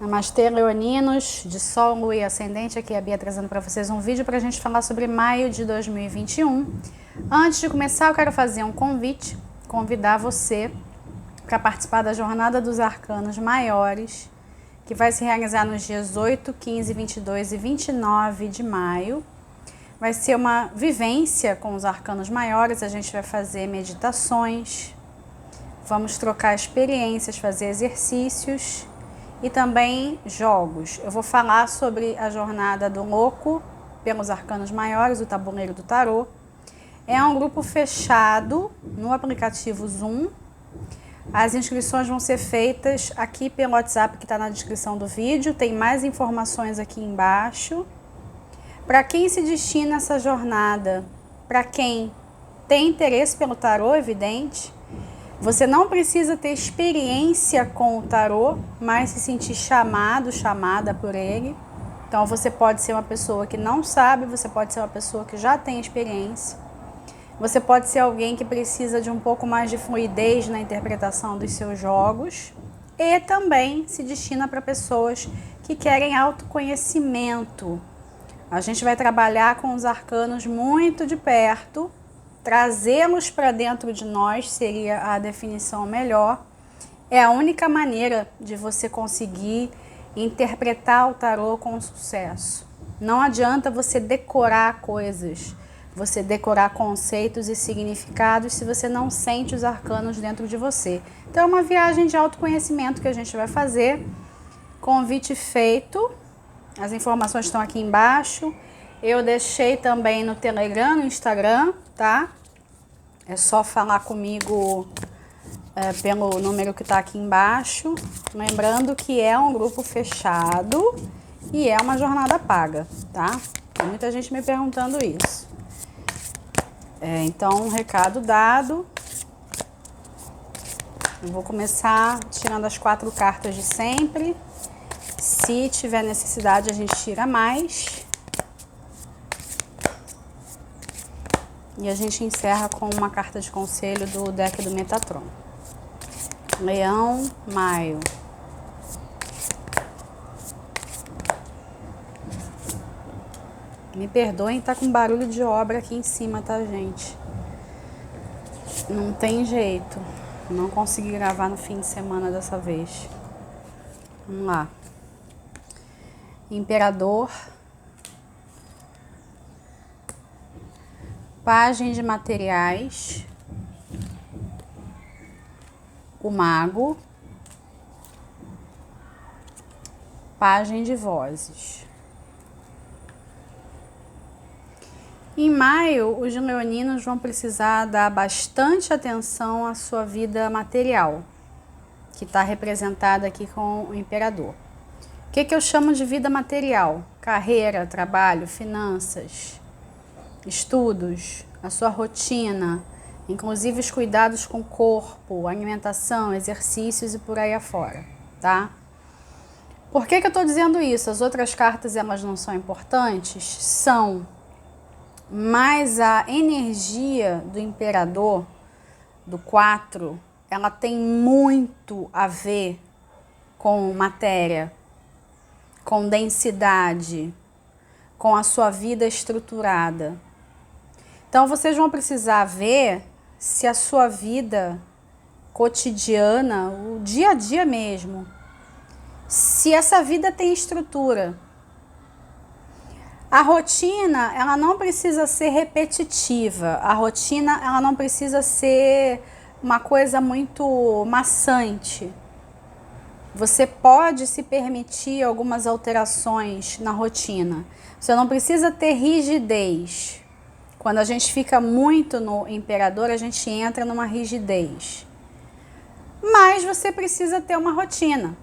Namastê, leoninos, de Sol, Lua e Ascendente. Aqui é a Bia trazendo para vocês um vídeo para a gente falar sobre maio de 2021. Antes de começar, eu quero fazer um convite, convidar você para participar da Jornada dos Arcanos Maiores, que vai se realizar nos dias 8, 15, 22 e 29 de maio. Vai ser uma vivência com os arcanos maiores, a gente vai fazer meditações, vamos trocar experiências, fazer exercícios e também jogos. Eu vou falar sobre a jornada do louco pelos arcanos maiores, o tabuleiro do tarô. É um grupo fechado no aplicativo Zoom. As inscrições vão ser feitas aqui pelo WhatsApp que está na descrição do vídeo. Tem mais informações aqui embaixo. Para quem se destina essa jornada? Para quem tem interesse pelo tarô, evidente. Você não precisa ter experiência com o tarô, mas se sentir chamado, chamada por ele. Então você pode ser uma pessoa que não sabe, você pode ser uma pessoa que já tem experiência. Você pode ser alguém que precisa de um pouco mais de fluidez na interpretação dos seus jogos. E também se destina para pessoas que querem autoconhecimento. A gente vai trabalhar com os arcanos muito de perto. Trazê-los para dentro de nós seria a definição melhor. É a única maneira de você conseguir interpretar o tarô com sucesso. Não adianta você decorar coisas, você decorar conceitos e significados se você não sente os arcanos dentro de você. Então é uma viagem de autoconhecimento que a gente vai fazer. Convite feito. As informações estão aqui embaixo. Eu deixei também no Telegram, no Instagram, tá? É só falar comigo pelo número que está aqui embaixo. Lembrando que é um grupo fechado e é uma jornada paga, tá? Tem muita gente me perguntando isso. Então, um recado dado. Eu vou começar tirando as 4 cartas de sempre. Se tiver necessidade, a gente tira mais. E a gente encerra com uma carta de conselho do deck do Metatron. Leão, Maio. Me perdoem, tá com barulho de obra aqui em cima, tá, gente? Não tem jeito. Não consegui gravar no fim de semana dessa vez. Vamos lá. Imperador. Pagem de materiais, o mago, pagem de vozes. Em maio, os leoninos vão precisar dar bastante atenção à sua vida material, que está representada aqui com o imperador. O que eu chamo de vida material? Carreira, trabalho, finanças, estudos, a sua rotina, inclusive os cuidados com o corpo, alimentação, exercícios e por aí afora, tá? Por que eu estou dizendo isso? As outras cartas, elas não são importantes? São, mas a energia do imperador, do 4, ela tem muito a ver com matéria, com densidade, com a sua vida estruturada. Então, vocês vão precisar ver se a sua vida cotidiana, o dia a dia mesmo, se essa vida tem estrutura. A rotina, ela não precisa ser repetitiva. A rotina, ela não precisa ser uma coisa muito maçante. Você pode se permitir algumas alterações na rotina. Você não precisa ter rigidez. Quando a gente fica muito no imperador, a gente entra numa rigidez. Mas você precisa ter uma rotina.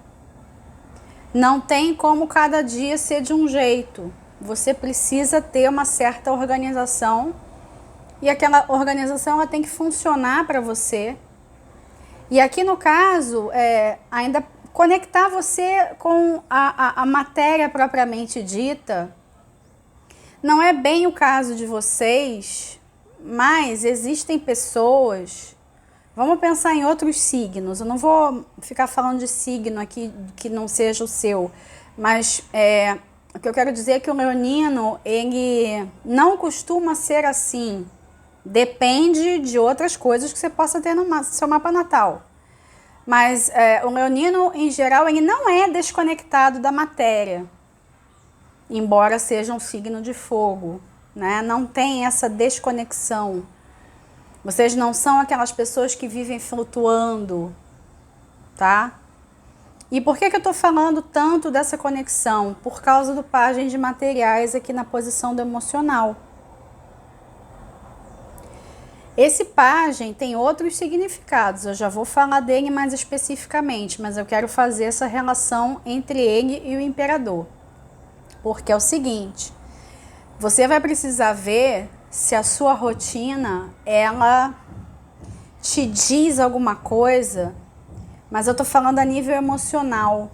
Não tem como cada dia ser de um jeito. Você precisa ter uma certa organização. E aquela organização ela tem que funcionar para você. E aqui no caso, ainda conectar você com a matéria propriamente dita. Não é bem o caso de vocês, mas existem pessoas Vamos pensar em outros signos. Eu não vou ficar falando de signo aqui que não seja o seu, mas o que eu quero dizer é que o leonino, ele não costuma ser assim. Depende de outras coisas que você possa ter no seu mapa natal. Mas o leonino, em geral, ele não é desconectado da matéria, embora seja um signo de fogo, né? Não tem essa desconexão. Vocês não são aquelas pessoas que vivem flutuando, tá? E por que eu tô falando tanto dessa conexão? Por causa do pajem de materiais aqui na posição do emocional. Esse pajem tem outros significados, eu já vou falar dele mais especificamente, mas eu quero fazer essa relação entre ele e o imperador. Porque é o seguinte, você vai precisar ver se a sua rotina, ela te diz alguma coisa, mas eu tô falando a nível emocional.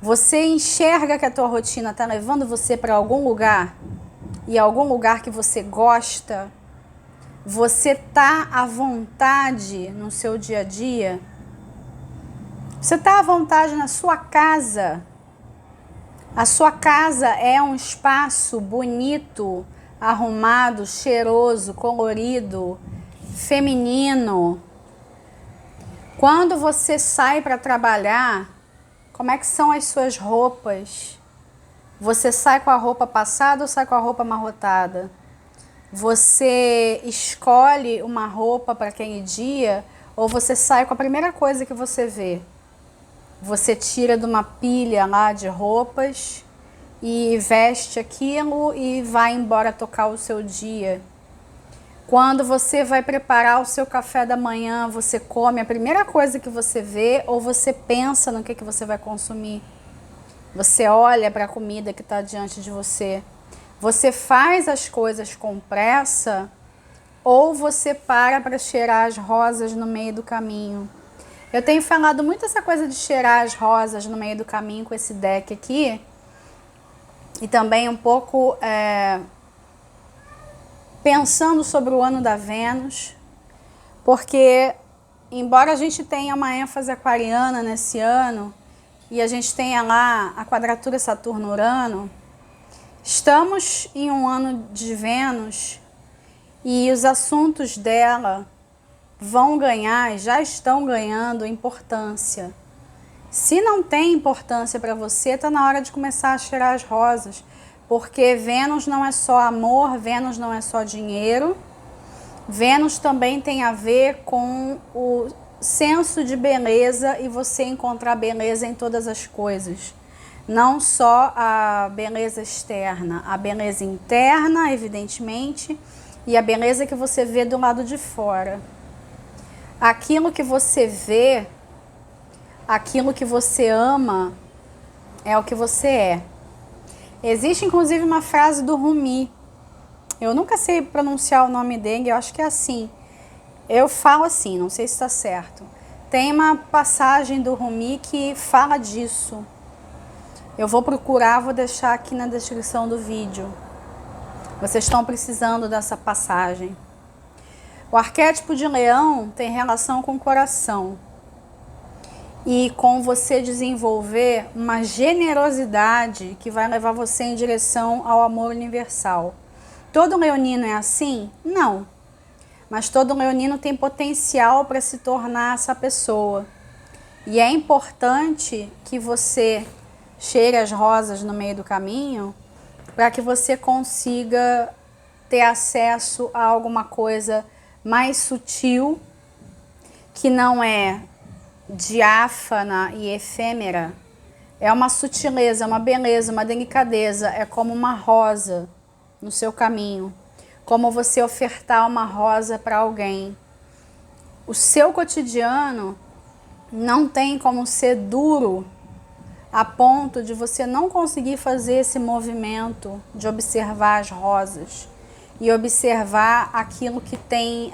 Você enxerga que a tua rotina tá levando você para algum lugar, e algum lugar que você gosta, você tá à vontade no seu dia a dia? Você tá à vontade na sua casa? A sua casa é um espaço bonito, arrumado, cheiroso, colorido, feminino. Quando você sai para trabalhar, como é que são as suas roupas? Você sai com a roupa passada ou sai com a roupa amarrotada? Você escolhe uma roupa para aquele dia ou você sai com a primeira coisa que você vê? Você tira de uma pilha lá de roupas e veste aquilo e vai embora tocar o seu dia. Quando você vai preparar o seu café da manhã, você come a primeira coisa que você vê ou você pensa no que você vai consumir? Você olha para a comida que está diante de você. Você faz as coisas com pressa ou você para cheirar as rosas no meio do caminho? Eu tenho falado muito essa coisa de cheirar as rosas no meio do caminho com esse deck aqui. E também um pouco pensando sobre o ano da Vênus. Porque, embora a gente tenha uma ênfase aquariana nesse ano, e a gente tenha lá a quadratura Saturno-Urano, estamos em um ano de Vênus e os assuntos dela vão ganhar, já estão ganhando importância. Se não tem importância para você, está na hora de começar a cheirar as rosas, porque Vênus não é só amor, Vênus não é só dinheiro, Vênus também tem a ver com o senso de beleza e você encontrar beleza em todas as coisas. Não só a beleza externa, a beleza interna, evidentemente, e a beleza que você vê do lado de fora. Aquilo que você vê, aquilo que você ama, é o que você é. Existe inclusive uma frase do Rumi. Eu nunca sei pronunciar o nome dele, eu acho que é assim. Eu falo assim, não sei se está certo. Tem uma passagem do Rumi que fala disso. Eu vou procurar, vou deixar aqui na descrição do vídeo. Vocês estão precisando dessa passagem. O arquétipo de leão tem relação com o coração e com você desenvolver uma generosidade que vai levar você em direção ao amor universal. Todo leonino é assim? Não. Mas todo leonino tem potencial para se tornar essa pessoa. E é importante que você cheire as rosas no meio do caminho para que você consiga ter acesso a alguma coisa mais sutil, que não é diáfana e efêmera. É uma sutileza, uma beleza, uma delicadeza. É como uma rosa no seu caminho. Como você ofertar uma rosa para alguém. O seu cotidiano não tem como ser duro a ponto de você não conseguir fazer esse movimento de observar as rosas e observar aquilo que tem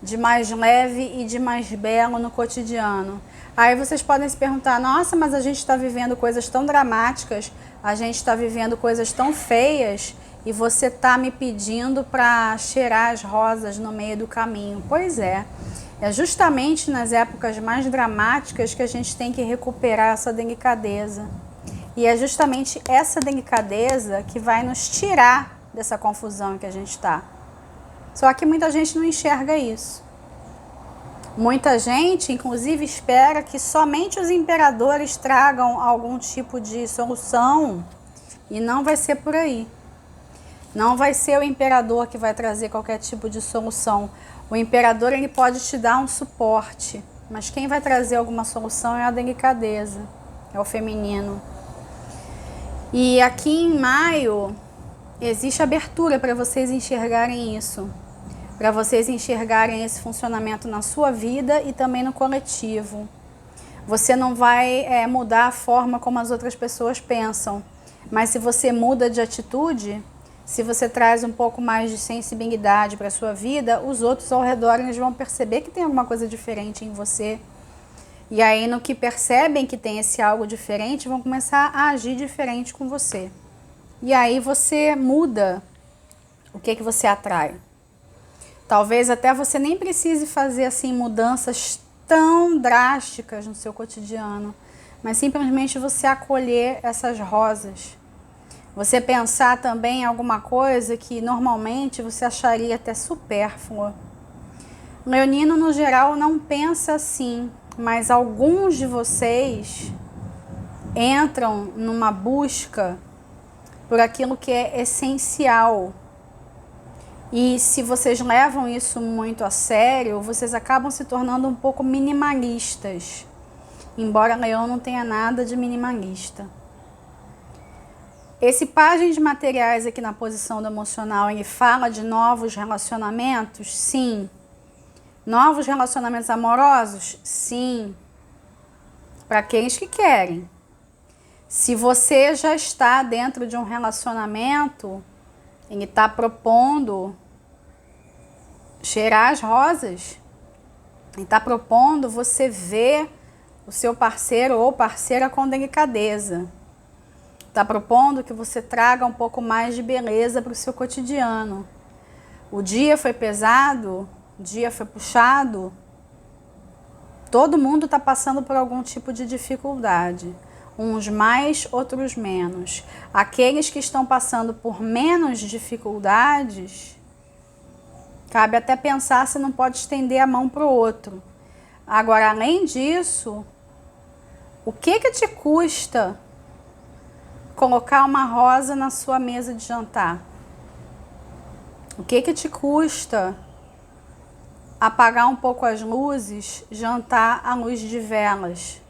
de mais leve e de mais belo no cotidiano. Aí vocês podem se perguntar, nossa, mas a gente está vivendo coisas tão dramáticas, a gente está vivendo coisas tão feias e você está me pedindo para cheirar as rosas no meio do caminho. Pois é, É justamente nas épocas mais dramáticas que a gente tem que recuperar essa delicadeza. E é justamente essa delicadeza que vai nos tirar dessa confusão em que a gente está. Só que muita gente não enxerga isso. Muita gente, inclusive, espera que somente os imperadores tragam algum tipo de solução, e não vai ser por aí. Não vai ser o imperador que vai trazer qualquer tipo de solução. O imperador, ele pode te dar um suporte, mas quem vai trazer alguma solução é a delicadeza, é o feminino. E aqui em maio existe abertura para vocês enxergarem isso, para vocês enxergarem esse funcionamento na sua vida e também no coletivo. Você não vai mudar a forma como as outras pessoas pensam, mas se você muda de atitude, se você traz um pouco mais de sensibilidade para a sua vida, os outros ao redor eles vão perceber que tem alguma coisa diferente em você. E aí, no que percebem que tem esse algo diferente, vão começar a agir diferente com você. E aí você muda o que você atrai. Talvez até você nem precise fazer assim mudanças tão drásticas no seu cotidiano, mas simplesmente você acolher essas rosas. Você pensar também em alguma coisa que normalmente você acharia até supérflua. Leonino, no geral, não pensa assim, mas alguns de vocês entram numa busca por aquilo que é essencial. E se vocês levam isso muito a sério, vocês acabam se tornando um pouco minimalistas. Embora Leão não tenha nada de minimalista. Esse pajem de materiais aqui na posição do emocional, ele fala de novos relacionamentos? Sim. Novos relacionamentos amorosos? Sim. Para aqueles que querem. Se você já está dentro de um relacionamento, ele está propondo cheirar as rosas. Ele está propondo você ver o seu parceiro ou parceira com delicadeza. Está propondo que você traga um pouco mais de beleza para o seu cotidiano. O dia foi pesado, o dia foi puxado. Todo mundo está passando por algum tipo de dificuldade. Uns mais, outros menos. Aqueles que estão passando por menos dificuldades, cabe até pensar se não pode estender a mão para o outro. Agora, além disso, o que te custa colocar uma rosa na sua mesa de jantar? O que te custa apagar um pouco as luzes, jantar à luz de velas?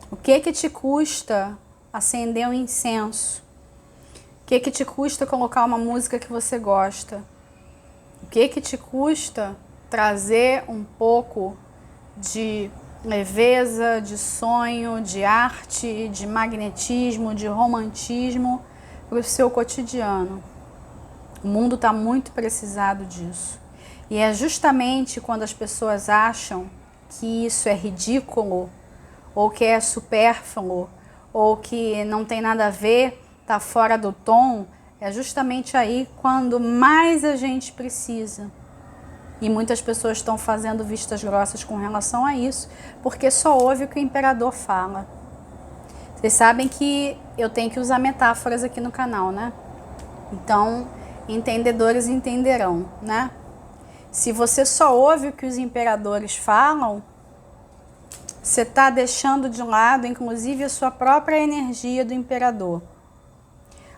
O que te custa acender um incenso? O que te custa colocar uma música que você gosta? O que te custa trazer um pouco de leveza, de sonho, de arte, de magnetismo, de romantismo para o seu cotidiano? O mundo está muito precisado disso. E é justamente quando as pessoas acham que isso é ridículo, ou que é supérfluo, ou que não tem nada a ver, está fora do tom, é justamente aí quando mais a gente precisa. E muitas pessoas estão fazendo vistas grossas com relação a isso, porque só ouve o que o imperador fala. Vocês sabem que eu tenho que usar metáforas aqui no canal, né? Então, entendedores entenderão, né? Se você só ouve o que os imperadores falam, você está deixando de lado, inclusive, a sua própria energia do imperador.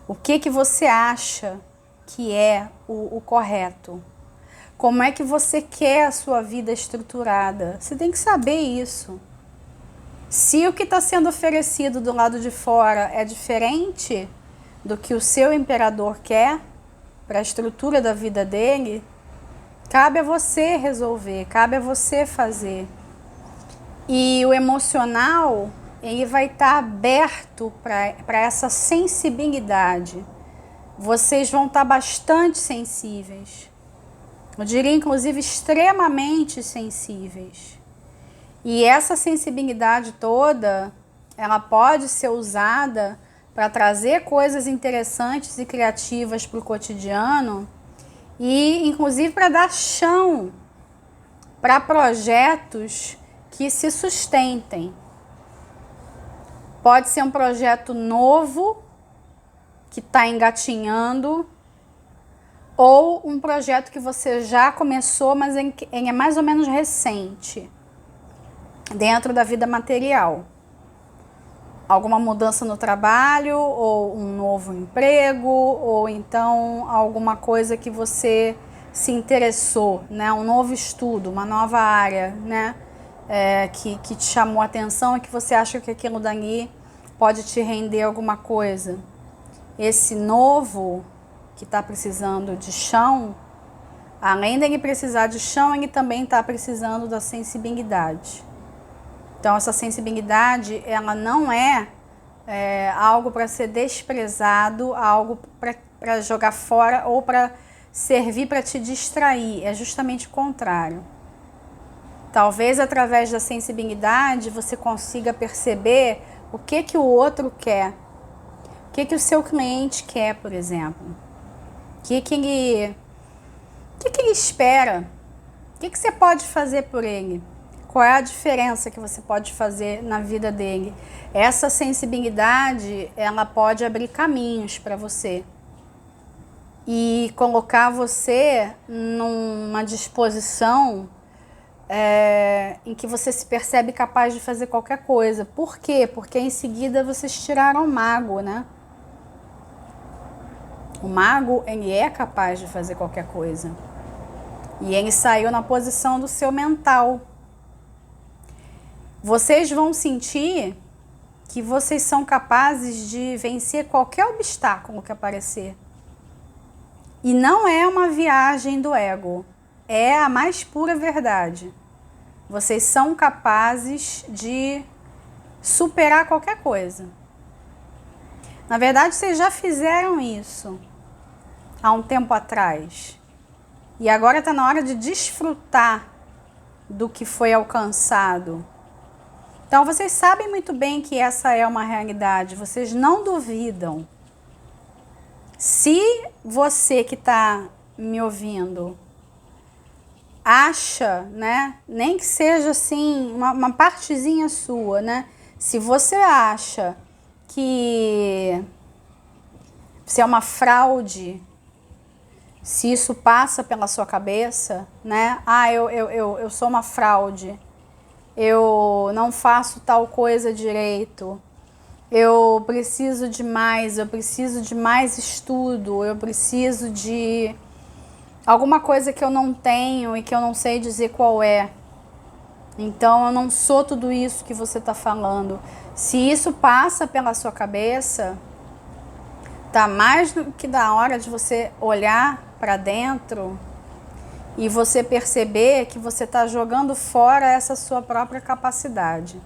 O que você acha que é o correto? Como é que você quer a sua vida estruturada? Você tem que saber isso. Se o que está sendo oferecido do lado de fora é diferente do que o seu imperador quer para a estrutura da vida dele, cabe a você resolver, cabe a você fazer. E o emocional, ele vai estar aberto para essa sensibilidade. Vocês vão estar bastante sensíveis. Eu diria, inclusive, extremamente sensíveis. E essa sensibilidade toda, ela pode ser usada para trazer coisas interessantes e criativas para o cotidiano e, inclusive, para dar chão para projetos que se sustentem. Pode ser um projeto novo, que está engatinhando, ou um projeto que você já começou, mas é mais ou menos recente, dentro da vida material. Alguma mudança no trabalho, ou um novo emprego, ou então alguma coisa que você se interessou, né? Um novo estudo, uma nova área, né? Que te chamou a atenção e que você acha que aquilo dali pode te render alguma coisa. Esse novo que está precisando de chão, além dele precisar de chão, ele também está precisando da sensibilidade. Então, essa sensibilidade, ela não é algo para ser desprezado, algo para jogar fora ou para servir para te distrair. É justamente o contrário. Talvez através da sensibilidade você consiga perceber o que o outro quer. O que o seu cliente quer, por exemplo. O que ele espera. O que você pode fazer por ele. Qual é a diferença que você pode fazer na vida dele? Essa sensibilidade, ela pode abrir caminhos para você. E colocar você numa disposição em que você se percebe capaz de fazer qualquer coisa. Por quê? Porque em seguida vocês tiraram o mago, né? O mago, ele é capaz de fazer qualquer coisa. E ele saiu na posição do seu mental. Vocês vão sentir que vocês são capazes de vencer qualquer obstáculo que aparecer. E não é uma viagem do ego. É a mais pura verdade. Vocês são capazes de superar qualquer coisa. Na verdade, vocês já fizeram isso há um tempo atrás. E agora está na hora de desfrutar do que foi alcançado. Então, vocês sabem muito bem que essa é uma realidade. Vocês não duvidam. Se você que está me ouvindo acha, né, nem que seja assim, uma partezinha sua, né? Se você acha que você é uma fraude, se isso passa pela sua cabeça, né? Eu sou uma fraude, eu não faço tal coisa direito, eu preciso de mais estudo, eu preciso de alguma coisa que eu não tenho e que eu não sei dizer qual é. Então eu não sou tudo isso que você está falando. Se isso passa pela sua cabeça, tá mais do que da hora de você olhar para dentro e você perceber que você está jogando fora essa sua própria capacidade.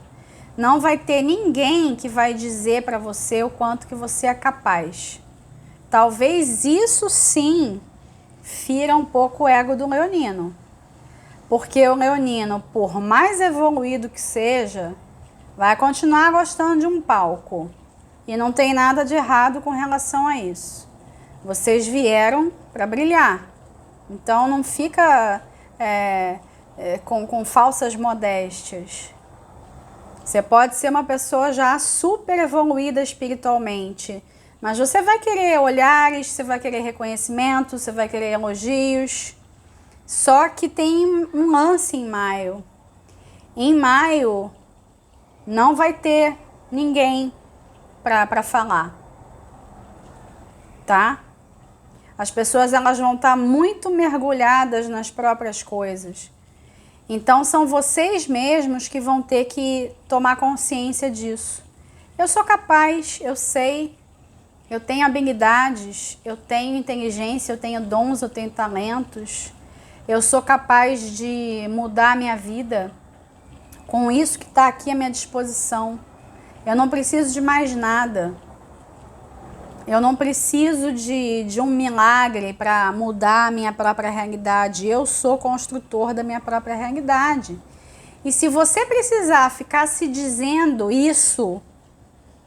Não vai ter ninguém que vai dizer para você o quanto que você é capaz. Talvez isso sim fira um pouco o ego do leonino. Porque o leonino, por mais evoluído que seja, vai continuar gostando de um palco. E não tem nada de errado com relação a isso. Vocês vieram para brilhar. Então não fica com falsas modéstias. Você pode ser uma pessoa já super evoluída espiritualmente, mas você vai querer olhares, você vai querer reconhecimento, você vai querer elogios. Só que tem um lance em maio. Em maio não vai ter ninguém para falar, tá? As pessoas elas vão estar muito mergulhadas nas próprias coisas. Então são vocês mesmos que vão ter que tomar consciência disso. Eu sou capaz, eu sei, eu tenho habilidades, eu tenho inteligência, eu tenho dons, eu tenho talentos. Eu sou capaz de mudar a minha vida com isso que está aqui à minha disposição. Eu não preciso de mais nada. Eu não preciso de um milagre para mudar a minha própria realidade. Eu sou construtor da minha própria realidade. E se você precisar ficar se dizendo isso,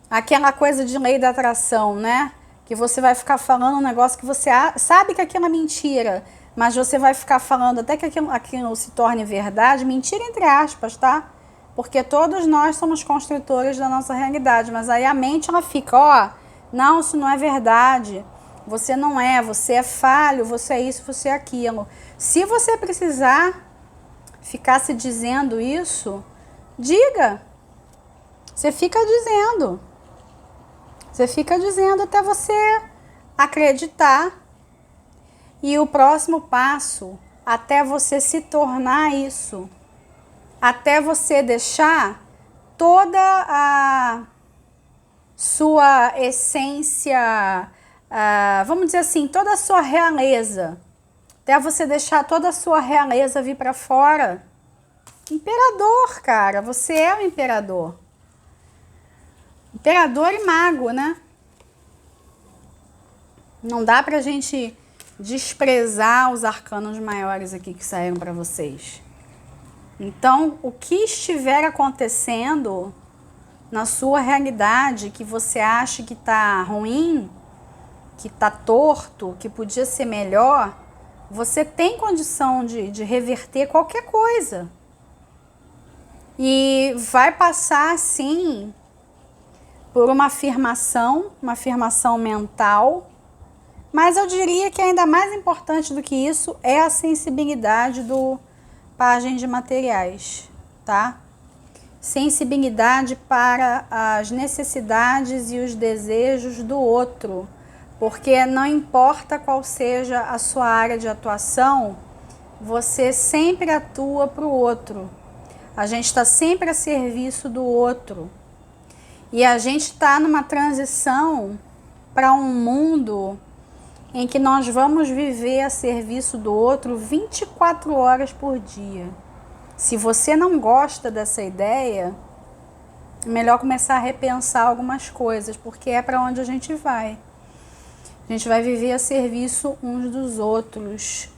aquela coisa de lei da atração, né? Que você vai ficar falando um negócio que você sabe que aquilo é mentira, mas você vai ficar falando até que aquilo se torne verdade, mentira entre aspas, tá? Porque todos nós somos construtores da nossa realidade, mas aí a mente ela fica, ó, não, isso não é verdade, você não é, você é falho, você é isso, você é aquilo. Se você precisar ficar se dizendo isso, diga. Você fica dizendo. Você fica dizendo até você acreditar. E o próximo passo, até você se tornar isso, até você deixar toda a sua essência, vamos dizer assim, toda a sua realeza, até você deixar toda a sua realeza vir para fora. Imperador, cara, você é o imperador. Imperador e mago, né? Não dá pra gente desprezar os arcanos maiores aqui que saíram para vocês. Então, o que estiver acontecendo na sua realidade que você acha que tá ruim, que tá torto, que podia ser melhor, você tem condição de reverter qualquer coisa. E vai passar, sim, por uma afirmação mental, mas eu diria que ainda mais importante do que isso é a sensibilidade do Pajem de Materiais, tá? Sensibilidade para as necessidades e os desejos do outro, porque não importa qual seja a sua área de atuação, você sempre atua para o outro. A gente está sempre a serviço do outro. E a gente está numa transição para um mundo em que nós vamos viver a serviço do outro 24 horas por dia. Se você não gosta dessa ideia, é melhor começar a repensar algumas coisas, porque é para onde a gente vai. A gente vai viver a serviço uns dos outros.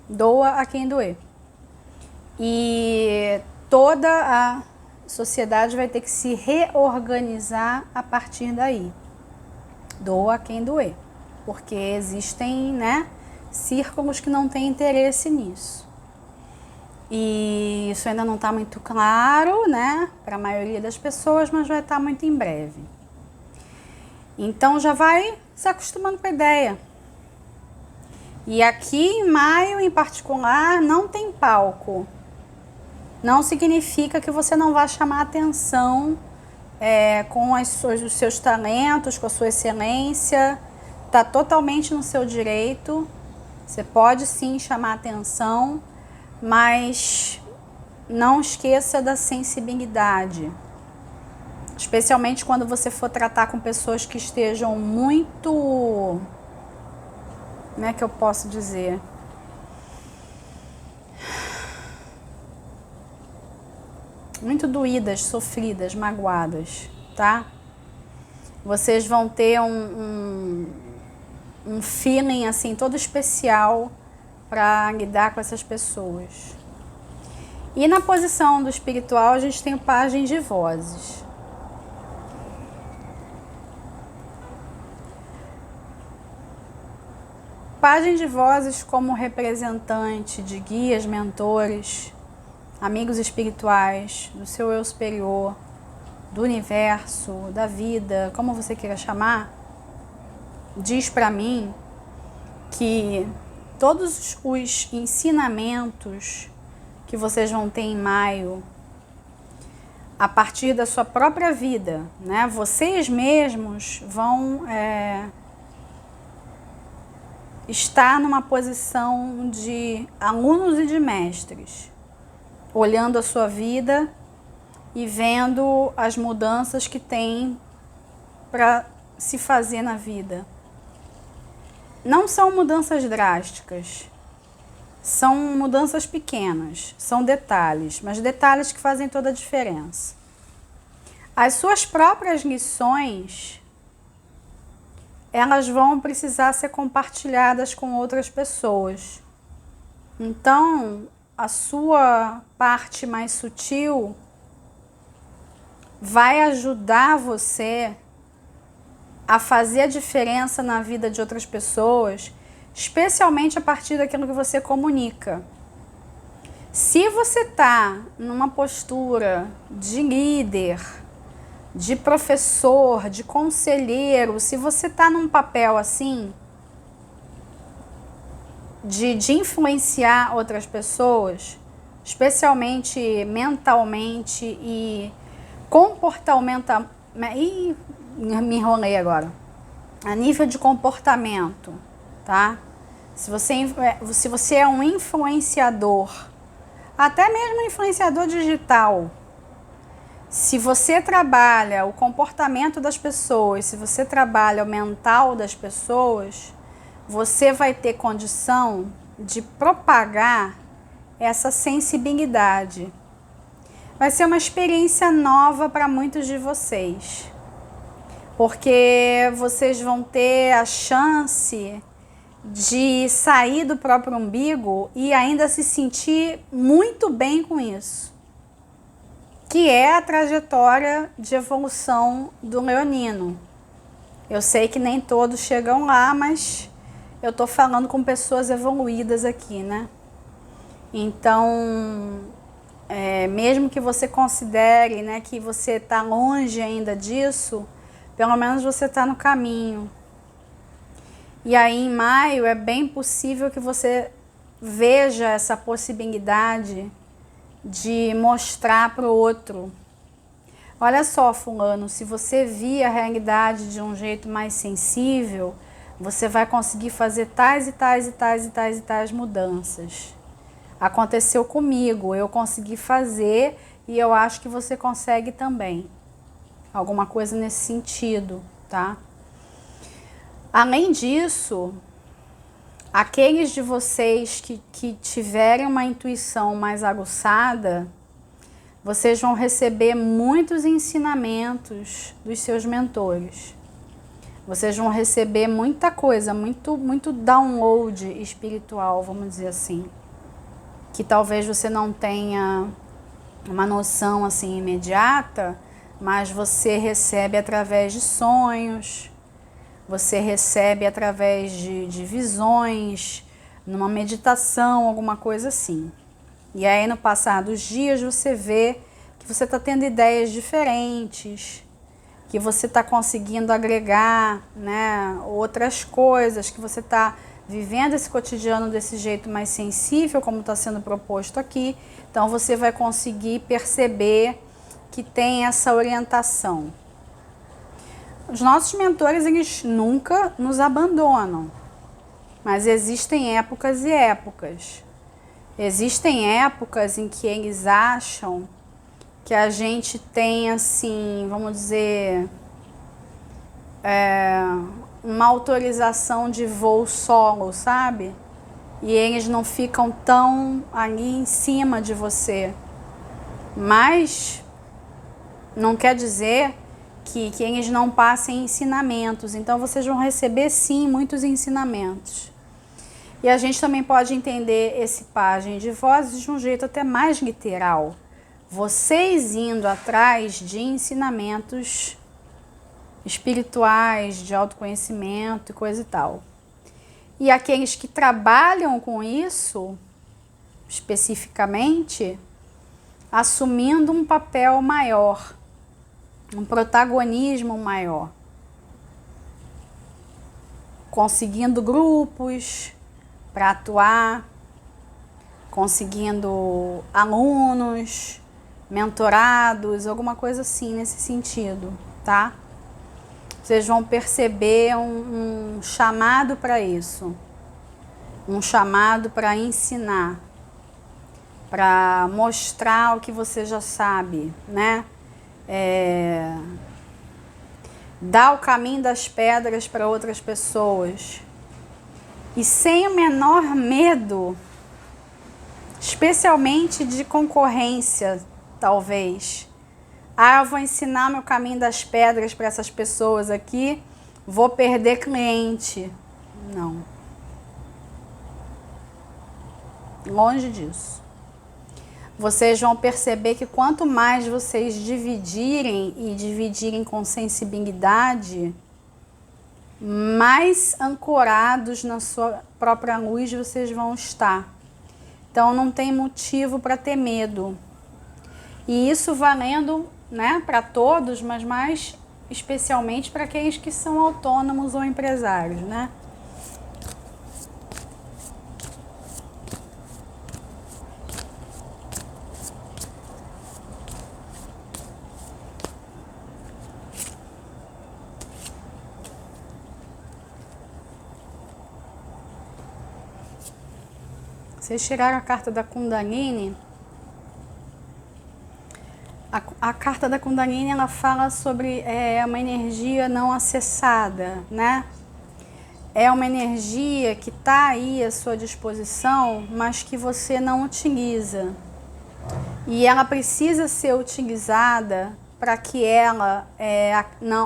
Doa a quem doer. E toda a sociedade vai ter que se reorganizar a partir daí. Doa a quem doer. Porque existem, né, círculos que não têm interesse nisso. E isso ainda não está muito claro, né, para a maioria das pessoas, mas vai estar muito em breve. Então já vai se acostumando com a ideia. E aqui em maio, em particular, não tem palco. Não significa que você não vai chamar atenção com os seus talentos, com a sua excelência. Está totalmente no seu direito. Você pode sim chamar atenção, mas não esqueça da sensibilidade. Especialmente quando você for tratar com pessoas que estejam muito... Como é que eu posso dizer? Muito doídas, sofridas, magoadas, tá? Vocês vão ter um feeling assim todo especial para lidar com essas pessoas. E na posição do espiritual a gente tem o Pajem de Vozes. Pajem de Vozes como representante de guias, mentores, amigos espirituais, do seu eu superior, do universo, da vida, como você queira chamar, diz para mim que todos os ensinamentos que vocês vão ter em maio, a partir da sua própria vida, né? Vocês mesmos vão estar numa posição de alunos e de mestres, olhando a sua vida e vendo as mudanças que tem para se fazer na vida. Não são mudanças drásticas, são mudanças pequenas, são detalhes, mas detalhes que fazem toda a diferença. As suas próprias lições, elas vão precisar ser compartilhadas com outras pessoas. Então, a sua parte mais sutil vai ajudar você a fazer a diferença na vida de outras pessoas especialmente a partir daquilo que você comunica. Se você está numa postura de líder, de professor, de conselheiro, se você está num papel assim, de influenciar outras pessoas, especialmente mentalmente e comportamental, me enrolei agora, a nível de comportamento, tá? Se você é um influenciador, até mesmo influenciador digital, se você trabalha o comportamento das pessoas, se você trabalha o mental das pessoas, você vai ter condição de propagar essa sensibilidade. Vai ser uma experiência nova para muitos de vocês, porque vocês vão ter a chance de sair do próprio umbigo e ainda se sentir muito bem com isso, que é a trajetória de evolução do leonino. Eu sei que nem todos chegam lá, mas eu tô falando com pessoas evoluídas aqui, né? Então, mesmo que você considere, né, que você tá longe ainda disso, pelo menos você tá no caminho. E aí em maio é bem possível que você veja essa possibilidade de mostrar para o outro. Olha só, fulano, se você vir a realidade de um jeito mais sensível, você vai conseguir fazer tais e tais e tais e tais e tais mudanças. Aconteceu comigo, eu consegui fazer e eu acho que você consegue também. Alguma coisa nesse sentido, tá? Além disso, aqueles de vocês que tiverem uma intuição mais aguçada, vocês vão receber muitos ensinamentos dos seus mentores. Vocês vão receber muita coisa, muito download espiritual, vamos dizer assim, que talvez você não tenha uma noção assim imediata, mas você recebe através de sonhos, você recebe através de visões, numa meditação, alguma coisa assim. E aí no passar dos dias você vê que você está tendo ideias diferentes, que você está conseguindo agregar, né, outras coisas, que você está vivendo esse cotidiano desse jeito mais sensível, como está sendo proposto aqui. Então você vai conseguir perceber que tem essa orientação. Os nossos mentores, eles nunca nos abandonam, mas existem épocas e épocas. Existem épocas em que eles acham que a gente tem, assim, vamos dizer, uma autorização de voo solo, sabe? E eles não ficam tão ali em cima de você. Mas não quer dizer que eles não passem ensinamentos. Então vocês vão receber sim muitos ensinamentos. E a gente também pode entender esse pajem de vozes de um jeito até mais literal. Vocês indo atrás de ensinamentos espirituais, de autoconhecimento e coisa e tal. E aqueles que trabalham com isso, especificamente, assumindo um papel maior, um protagonismo maior, conseguindo grupos para atuar, conseguindo alunos, mentorados, alguma coisa assim nesse sentido, tá? Vocês vão perceber um chamado para isso, um chamado para ensinar, para mostrar o que você já sabe, né? Dar o caminho das pedras para outras pessoas e sem o menor medo, especialmente de concorrência, talvez. Eu vou ensinar meu caminho das pedras para essas pessoas aqui, vou perder cliente. Não. Longe disso. Vocês vão perceber que quanto mais vocês dividirem com sensibilidade, mais ancorados na sua própria luz vocês vão estar. Então não tem motivo para ter medo. E isso valendo, né, para todos, mas mais especialmente para aqueles que são autônomos ou empresários, né? Vocês tiraram a carta da Kundalini. A carta da Kundalini, ela fala sobre uma energia não acessada, né? É uma energia que está aí à sua disposição, mas que você não utiliza. E ela precisa ser utilizada para que ela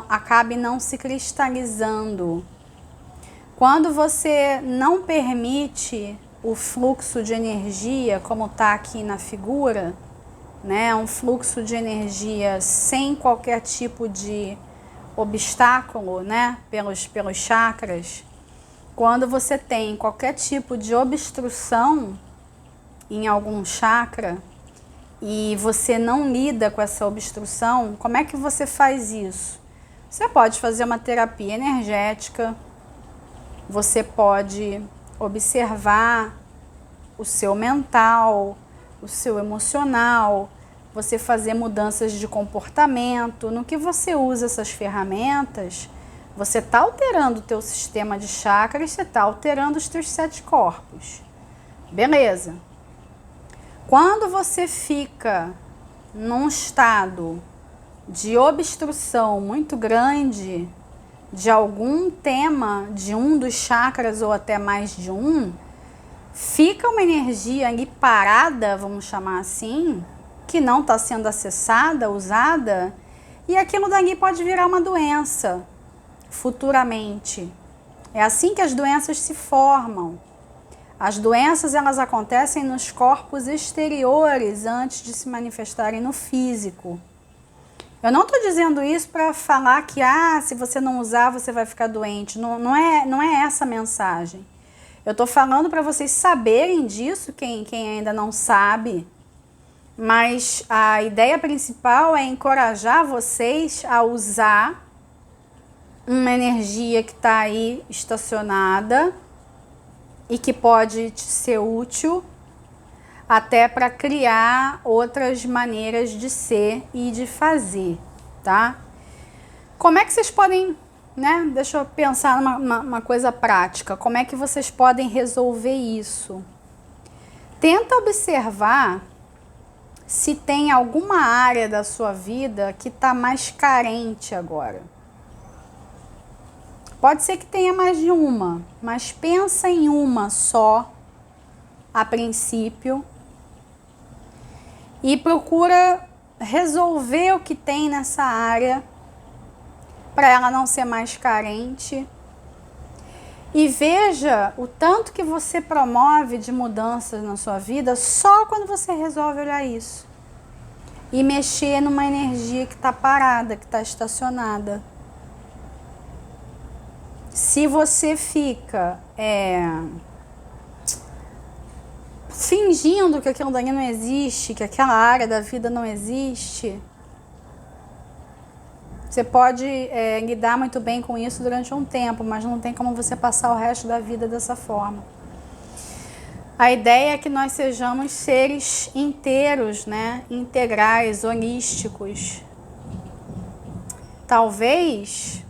acabe não se cristalizando. Quando você não permite o fluxo de energia, como está aqui na figura, né, um fluxo de energia sem qualquer tipo de obstáculo, né, pelos chakras. Quando você tem qualquer tipo de obstrução em algum chakra e você não lida com essa obstrução, como é que você faz isso? Você pode fazer uma terapia energética, você pode observar o seu mental, o seu emocional, você fazer mudanças de comportamento. No que você usa essas ferramentas, você está alterando o teu sistema de chakras, você está alterando os teus 7 corpos. Beleza. Quando você fica num estado de obstrução muito grande de algum tema, de um dos chakras ou até mais de um, fica uma energia ali parada, vamos chamar assim, que não está sendo acessada, usada, e aquilo dali pode virar uma doença futuramente. É assim que as doenças se formam. As doenças, elas acontecem nos corpos exteriores antes de se manifestarem no físico. Eu não estou dizendo isso para falar que se você não usar você vai ficar doente. Não é essa a mensagem. Eu estou falando para vocês saberem disso, quem ainda não sabe. Mas a ideia principal é encorajar vocês a usar uma energia que está aí estacionada e que pode te ser útil até para criar outras maneiras de ser e de fazer, tá? Como é que vocês podem, né? Deixa eu pensar numa coisa prática. Como é que vocês podem resolver isso? Tenta observar se tem alguma área da sua vida que está mais carente agora. Pode ser que tenha mais de uma, mas pensa em uma só, a princípio, e procura resolver o que tem nessa área para ela não ser mais carente. E veja o tanto que você promove de mudanças na sua vida só quando você resolve olhar isso e mexer numa energia que está parada, que está estacionada. Se você fica fingindo que aquilo dali não existe, que aquela área da vida não existe, você pode lidar muito bem com isso durante um tempo, mas não tem como você passar o resto da vida dessa forma. A ideia é que nós sejamos seres inteiros, né? Integrais, holísticos. Talvez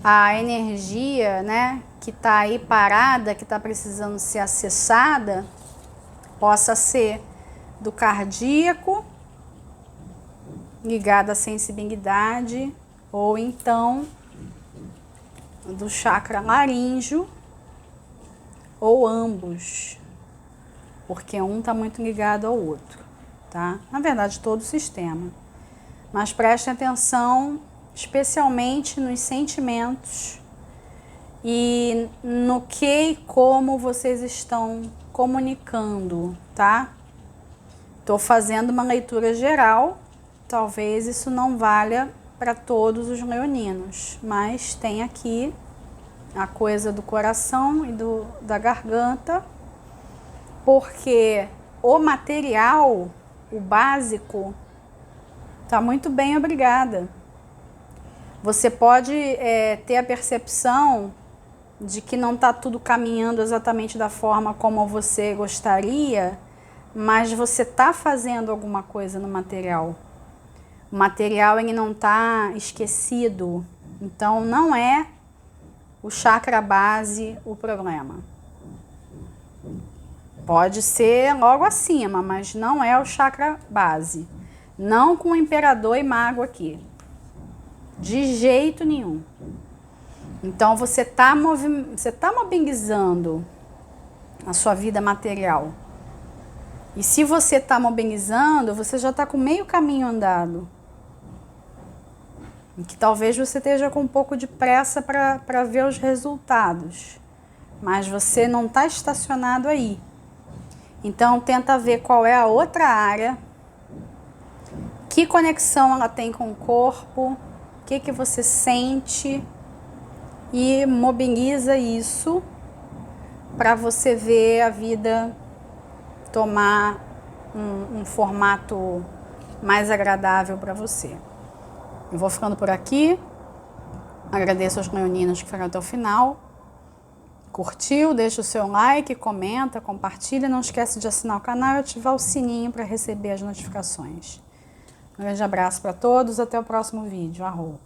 a energia, né, que está aí parada, que está precisando ser acessada, possa ser do cardíaco, ligada à sensibilidade, ou então do chakra laríngeo, ou ambos, porque um está muito ligado ao outro, tá? Na verdade, todo o sistema. Mas prestem atenção, especialmente nos sentimentos e no que e como vocês estão comunicando, tá? Estou fazendo uma leitura geral, talvez isso não valha para todos os leoninos, mas tem aqui a coisa do coração e da garganta, porque o material, o básico, tá muito bem, obrigada. Você pode ter a percepção de que não está tudo caminhando exatamente da forma como você gostaria, mas você está fazendo alguma coisa no material. O material ele não está esquecido, então não é o chakra base o problema. Pode ser logo acima, mas não é o chakra base. Não com o imperador e mago aqui. De jeito nenhum. Então você está mobilizando a sua vida material. E se você está mobilizando, você já está com meio caminho andado. E que talvez você esteja com um pouco de pressa para ver os resultados. Mas você não está estacionado aí. Então tenta ver qual é a outra área, que conexão ela tem com o corpo, o que você sente, e mobiliza isso para você ver a vida tomar um formato mais agradável para você. Eu vou ficando por aqui. Agradeço aos leoninos que ficaram até o final. Curtiu? Deixa o seu like, comenta, compartilha. Não esquece de assinar o canal e ativar o sininho para receber as notificações. Um grande abraço para todos. Até o próximo vídeo. Arro!